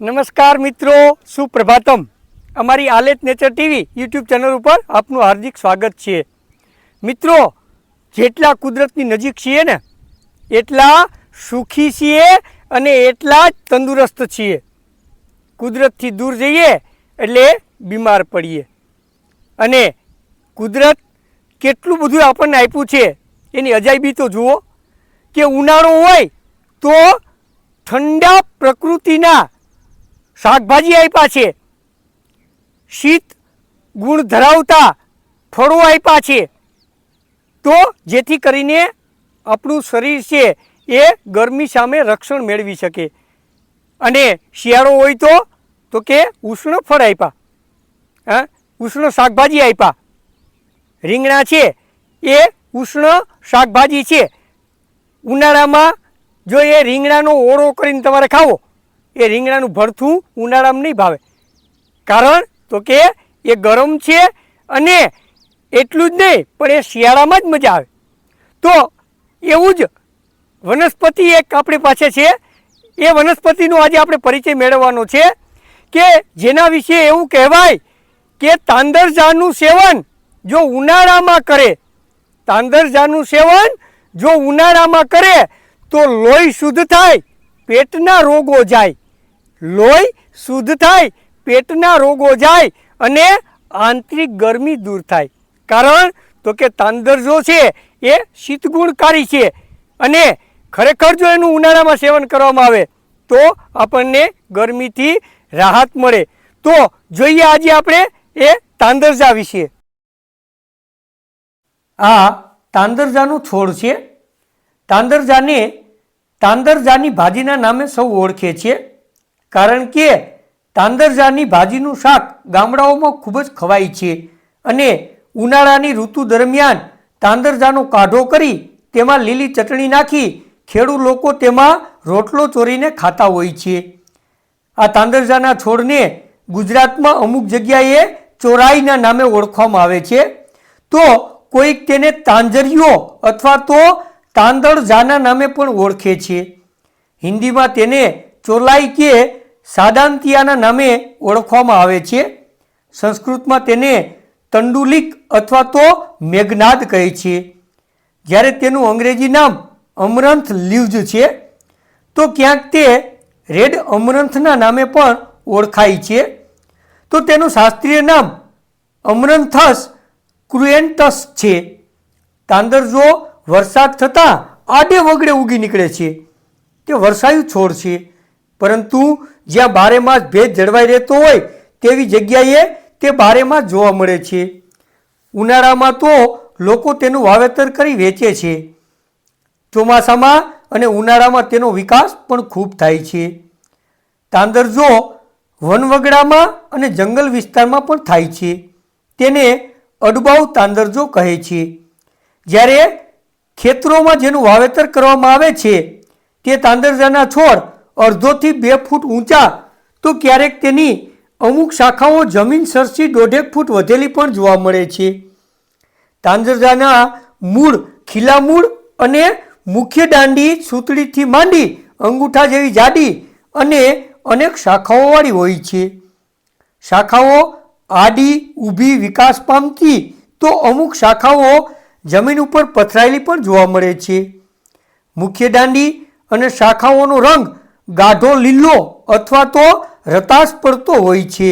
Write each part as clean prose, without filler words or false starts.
નમસ્કાર મિત્રો, સુપ્રભાતમ. અમારી આલેત નેચર ટીવી યુટ્યુબ ચેનલ ઉપર આપનું હાર્દિક સ્વાગત છે. મિત્રો, જેટલા કુદરતની નજીક છીએ ને એટલા સુખી છીએ અને એટલા જ તંદુરસ્ત છીએ. કુદરતથી દૂર જઈએ એટલે બીમાર પડીએ. અને કુદરત કેટલું બધું આપણને આપ્યું છે એની અજાયબી તો જુઓ કે ઉનાળો હોય તો ઠંડા પ્રકૃતિના શાકભાજી આપ્યા છે, શીત ગુણ ધરાવતા ફળો આપ્યા છે, તો જેથી કરીને આપણું શરીર છે એ ગરમી સામે રક્ષણ મેળવી શકે. અને શિયાળો હોય તો કે ઉષ્ણ ફળ આપ્યા, ઉષ્ણ શાકભાજી આપ્યા. રીંગણા છે એ ઉષ્ણ શાકભાજી છે. ઉનાળામાં જો એ રીંગણાનો ઓળો કરીને તમારે ખાવો, એ રીંગણાનું ભરથું ઉનાળામાં નહીં ભાવે. કારણ તો કે એ ગરમ છે અને એટલું જ નહીં પણ એ શિયાળામાં જ મજા આવે. તો એવું જ વનસ્પતિ એક આપણી પાસે છે. એ વનસ્પતિનો આજે આપણે પરિચય મેળવવાનો છે કે જેના વિશે એવું કહેવાય કે તાંદરજાનું સેવન જો ઉનાળામાં કરે, તાંદરજાનું સેવન જો ઉનાળામાં કરે તો લોહી શુદ્ધ થાય, પેટના રોગો જાય. લોહી શુદ્ધ થાય, પેટના રોગો જાય અને આંતરિક ગરમી દૂર થાય. કારણ તો કે તાંદરજો છે એ શીતગુણકારી છે અને ખરેખર જો એનું ઉનાળામાં સેવન કરવામાં આવે તો આપણને ગરમીથી રાહત મળે. તો જોઈએ આજે આપણે એ તાંદરજા વિશે. આ તાંદરજાનું છોડ છે. તાંદરજાની ભાજીના નામે સૌ ઓળખે છે. કારણ કે તાંદરજાની ભાજીનું શાક ગામડાઓમાં ખૂબ જ ખવાય છે અને ઉનાળાની ઋતુ દરમિયાન તાંદરજાનો કાઢો કરી તેમાં લીલી ચટણી નાખી ખેડૂત લોકો તેમાં રોટલો ચોરીને ખાતા હોય છે. આ તાંદરજાના છોડને ગુજરાતમાં અમુક જગ્યાએ ચોરાઈના નામે ઓળખવામાં આવે છે. તો કોઈક તેને તાંજરિયો અથવા તો તાંદળજાના નામે પણ ઓળખે છે. હિન્દીમાં તેને ચોલાઈ કે સાદાંતિયાના નામે ઓળખવામાં આવે છે. સંસ્કૃતમાં તેને તંડુલિક અથવા તો મેઘનાદ કહે છે. જ્યારે તેનું અંગ્રેજી નામ અમરંથ લીવ્સ છે તો ક્યાંક તે રેડ અમરંથના નામે પણ ઓળખાય છે. તો તેનું શાસ્ત્રીય નામ અમરંથસ ક્રુએન્ટસ છે. તાંદરજો વરસાદ થતાં આડે વગડે ઉગી નીકળે છે. તે વર્ષાયુ છોડ છે, પરંતુ જ્યાં બારેમાસ ભેજ જળવાઈ રહેતો હોય તેવી જગ્યાએ તે બારેમાસ જોવા મળે છે. ઉનાળામાં તો લોકો તેનું વાવેતર કરી વેચે છે. ચોમાસામાં અને ઉનાળામાં તેનો વિકાસ પણ ખૂબ થાય છે. તાંદરજો વનવગડામાં અને જંગલ વિસ્તારમાં પણ થાય છે. તેને અડબાઉ તાંદરજો કહે છે. જ્યારે ખેતરોમાં જેનું વાવેતર કરવામાં આવે છે તે તાંદરજાના છોડ 1.5 થી 2 ફૂટ ઊંચા તો ક્યારેક તેની અમુક શાખાઓ જમીન સરથી 1.5 ફૂટ વધેલી પણ જોવા મળે છે. તાંદરજાના મૂળ ખીલા મૂળ અને મુખ્ય દાંડી સૂતળીથી માંડી અંગૂઠા જેવી જાડી અને અનેક શાખાઓવાળી હોય છે. શાખાઓ આડી ઊભી વિકાસ પામતી તો અમુક શાખાઓ જમીન ઉપર પથરાયેલી પણ જોવા મળે છે. મુખ્ય દાંડી અને શાખાઓનો રંગ ગાઢો લીલો અથવા તો રતાશ પડતો હોય છે.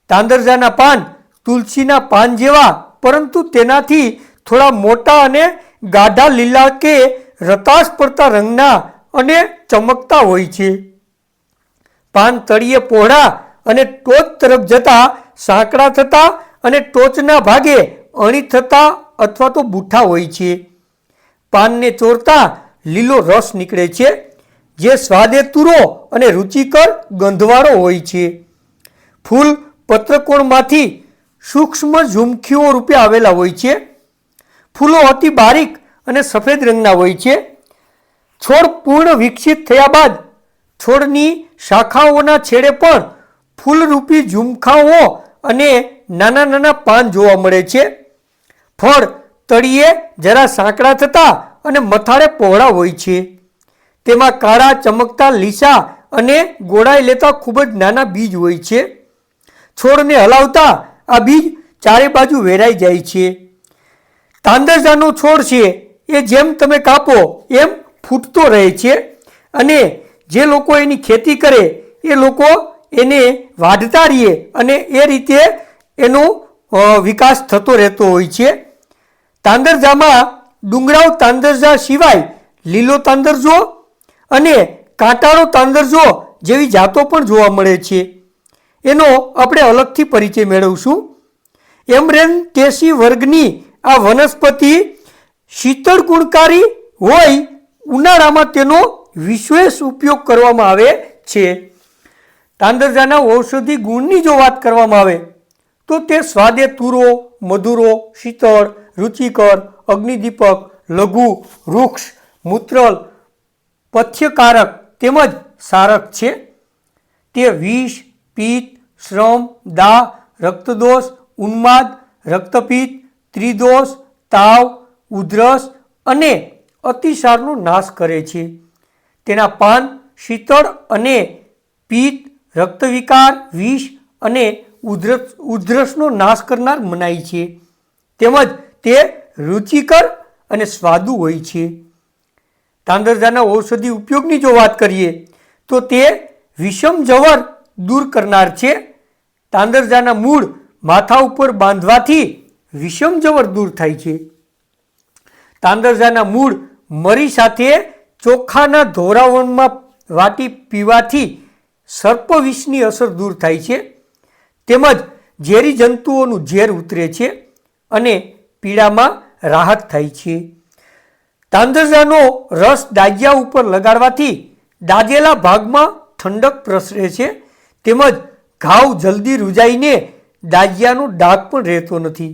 તાંદરજાના પાન તુલસીના પાન જેવા પરંતુ તેનાથી થોડા મોટા અને ગાઢા લીલા કે રતાશ પડતા રંગના અને ચમકતા હોય છે. પાન તળિયે પહોળા અને ટોચ તરફ જતા સાંકડા થતા અને ટોચના ભાગે અણી થતા અથવા તો બુઠ્ઠા હોય છે. પાનને ચોરતા લીલો રસ નીકળે છે જે સ્વાદે તુરો અને રુચિકર ગંધવાળો હોય છે. ફૂલ પત્રકોણમાંથી સૂક્ષ્મ ઝુમખીઓ રૂપે આવેલા હોય છે. ફૂલો અતિ બારીક અને સફેદ રંગના હોય છે. છોડ પૂર્ણ વિકસિત થયા બાદ છોડની શાખાઓના છેડે પણ ફૂલરૂપી ઝુમખાઓ અને નાના નાના પાન જોવા મળે છે. ફળ તળિયે જરા સાંકડા થતા અને મથાળે પહોળા હોય છે. તેમાં કાળા ચમકતા લીસા અને ગોળાઈ લેતા ખૂબ જ નાના બીજ હોય છે. છોડને હલાવતા આ બીજ ચારે બાજુ વેરાઈ જાય છે. તાંદરજાનો છોડ છે એ જેમ તમે કાપો એમ ફૂટતો રહે છે અને જે લોકો એની ખેતી કરે એ લોકો એને વાઢતા રહીએ અને એ રીતે એનો વિકાસ થતો રહેતો હોય છે. તાંદરજામાં ડુંગરાવ તાંદરજા સિવાય લીલો તાંદરજો અને કાંટાળો તાંદરજો જેવી જાતો પણ જોવા મળે છે. એનો આપણે અલગથી પરિચય મેળવશું. એમરેન્થેસી વર્ગની આ વનસ્પતિ શીતળ ગુણકારી હોય ઉનાળામાં તેનો વિશેષ ઉપયોગ કરવામાં આવે છે. તાંદરજાના ઔષધિ ગુણની જો વાત કરવામાં આવે તો તે સ્વાદે તુરો, મધુરો, શીતળ, રુચિકર, અગ્નિદીપક, લઘુ, વૃક્ષ, મૂત્રલ, પથ્યકારક તેમજ સારક છે. તે વિષ, પિત્ત, શ્રમ, દાહ, રક્તદોષ, ઉન્માદ, રક્તપિત્ત, ત્રિદોષ, તાવ, ઉધરસ અને અતિસારનો નાશ કરે છે. તેના પાન શીતળ અને પિત્ત, રક્તવિકાર, વિષ અને ઉધરસનો નાશ કરનાર મનાય છે. તેમજ તે રુચિકર અને સ્વાદુ હોય છે. તાંદરજાના ઔષધિ ઉપયોગની જો વાત કરીએ તો તે વિષમ જવર દૂર કરનાર છે. તાંદરજાના મૂળ માથા ઉપર બાંધવાથી વિષમ જવર દૂર થાય છે. તાંદરજાના મૂળ મરી સાથે ચોખાના ધોરાવણમાં વાટી પીવાથી સર્પવિષની અસર દૂર થાય છે. તેમજ ઝેરી જંતુઓનું ઝેર ઉતરે છે અને પીડામાં રાહત થાય છે. તાંદરજાનો રસ દાજ્યા ઉપર લગાડવાથી દાજેલા ભાગમાં ઠંડક પ્રસરે છે. તેમજ ઘાવ જલ્દી રૂજાઈને દાજ્યાનો ડાઘ પણ રહેતો નથી.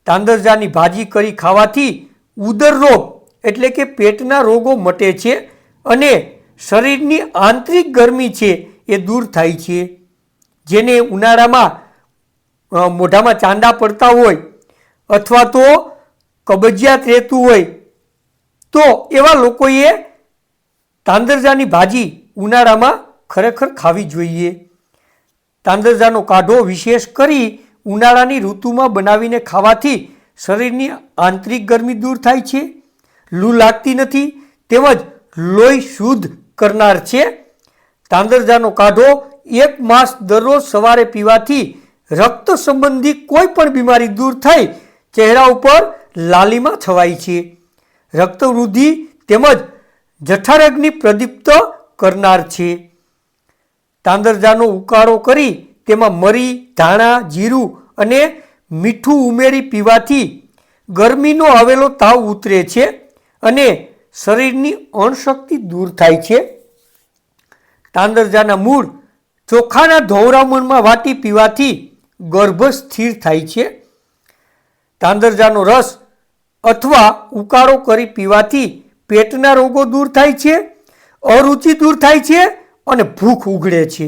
તાંદરજાની ભાજી કરી ખાવાથી ઉદર રોગ એટલે કે પેટના રોગો મટે છે અને શરીરની આંતરિક ગરમી છે એ દૂર થાય છે. જેને ઉનાળામાં મોઢામાં ચાંદા પડતા હોય અથવા તો કબજિયાત રહેતું હોય તો એવા લોકોએ તાંદરજાની ભાજી ઉનાળામાં ખરેખર ખાવી જોઈએ. તાંદરજાનો કાઢો વિશેષ કરી ઉનાળાની ઋતુમાં બનાવીને ખાવાથી શરીરની આંતરિક ગરમી દૂર થાય છે, લૂ લાગતી નથી તેમજ લોહી શુદ્ધ કરનાર છે. તાંદરજાનો કાઢો 1 માસ દરરોજ સવારે પીવાથી રક્ત સંબંધી કોઈ પણ બીમારી દૂર થઈ ચહેરા ઉપર લાલીમા છવાય છે. રક્તવૃદ્ધિ તેમજ જઠરાગ્નિ પ્રદીપ્ત કરનાર છે. તાંદરજાનો ઉકાળો કરી તેમાં મરી, ધાણા, જીરું અને મીઠું ઉમેરી પીવાથી ગરમીનો આવેલો તાવ ઉતરે છે અને શરીરની અણશક્તિ દૂર થાય છે. તાંદરજાના મૂળ ચોખાના ધોવરામણમાં વાટી પીવાથી ગર્ભ સ્થિર થાય છે. તાંદરજાનો રસ અથવા ઉકાળો કરી પીવાથી પેટના રોગો દૂર થાય છે, અરુચિ દૂર થાય છે અને ભૂખ ઉઘડે છે.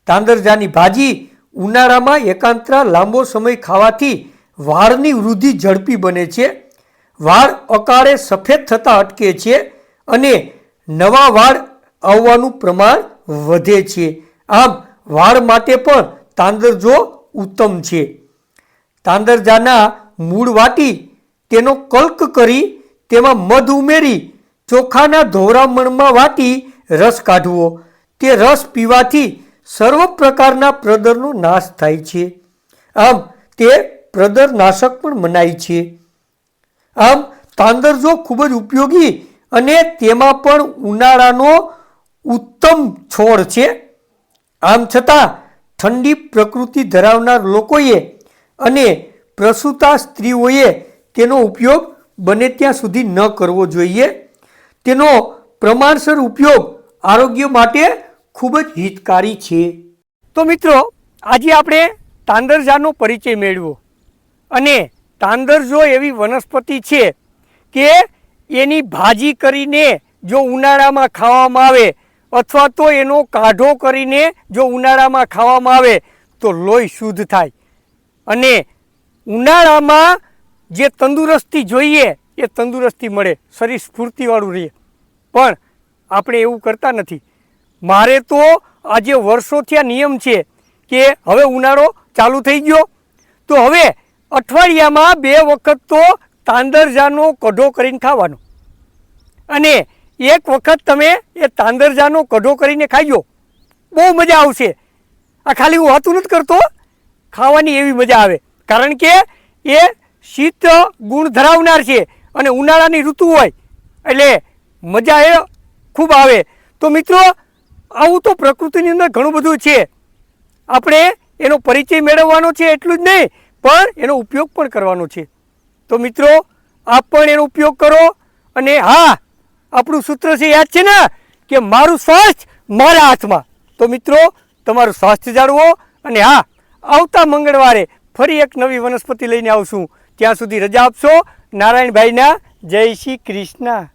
તાંદરજાની ભાજી ઉનાળામાં એકાંતરા લાંબો સમય ખાવાથી વાળની વૃદ્ધિ ઝડપી બને છે, વાળ અકાળે સફેદ થતા અટકે છે અને નવા વાળ આવવાનું પ્રમાણ વધે છે. આમ વાળ માટે પણ તાંદરજો ઉત્તમ છે. તાંદરજાના મૂળ વાટી તેનો કલ્ક કરી તેમાં મધ ઉમેરી ચોખાના ધોરામણમાં વાટી રસ કાઢવો. તે રસ પીવાથી સર્વ પ્રકારના પ્રદરનો નાશ થાય છે. આમ તે પ્રદર નાશક પણ મનાય છે. આમ તાંદરજો ખૂબ જ ઉપયોગી અને તેમાં પણ ઉનાળાનો ઉત્તમ છોડ છે. આમ છતાં ઠંડી પ્રકૃતિ ધરાવનાર લોકોએ અને પ્રસૂતા સ્ત્રીઓએ તેનો ઉપયોગ બને ત્યાં સુધી ન કરવો જોઈએ. તેનો પ્રમાણસર ઉપયોગ આરોગ્ય માટે ખૂબ જ હિતકારી છે. તો મિત્રો, આજે આપણે તાંદરજાનો પરિચય મેળવ્યો અને તાંદરજો એવી વનસ્પતિ છે કે એની ભાજી કરીને જો ઉનાળામાં ખાવામાં આવે અથવા તો એનો કાઢો કરીને જો ઉનાળામાં ખાવામાં આવે તો લોહી શુદ્ધ થાય અને ઉનાળામાં જે તંદુરસ્તી જોઈએ એ તંદુરસ્તી મળે, શરીર સ્ફૂર્તિવાળું રહે. પણ આપણે એવું કરતા નથી. મારે તો આજે વર્ષોથી આ નિયમ છે કે હવે ઉનાળો ચાલુ થઈ ગયો તો હવે અઠવાડિયામાં 2 વખત તો તાંદરજાનો કઢો કરીને ખાવાનો, અને એક વખત તમે એ તાંદરજાનો કઢો કરીને ખાઈજો, બહુ મજા આવશે. આ ખાલી હું વાતું નથી કરતો, ખાવાની એવી મજા આવે, કારણ કે એ શીત ગુણ ધરાવનાર છે અને ઉનાળાની ઋતુ હોય એટલે મજા એ ખૂબ આવે. તો મિત્રો, આવું તો પ્રકૃતિની અંદર ઘણું બધું છે, આપણે એનો પરિચય મેળવવાનો છે એટલું જ નહીં, પણ એનો ઉપયોગ પણ કરવાનો છે. તો મિત્રો, આપ પણ એનો ઉપયોગ કરો. અને હા, આપણું સૂત્ર છે યાદ છે ને કે મારું સ્વાસ્થ્ય મારા હાથમાં. તો મિત્રો, તમારું સ્વાસ્થ્ય જાળવો. અને હા, આવતા મંગળવારે ફરી એક નવી વનસ્પતિ લઈને આવશું. ત્યાં સુધી રજા આપશો. નારાયણભાઈના જય શ્રી કૃષ્ણ.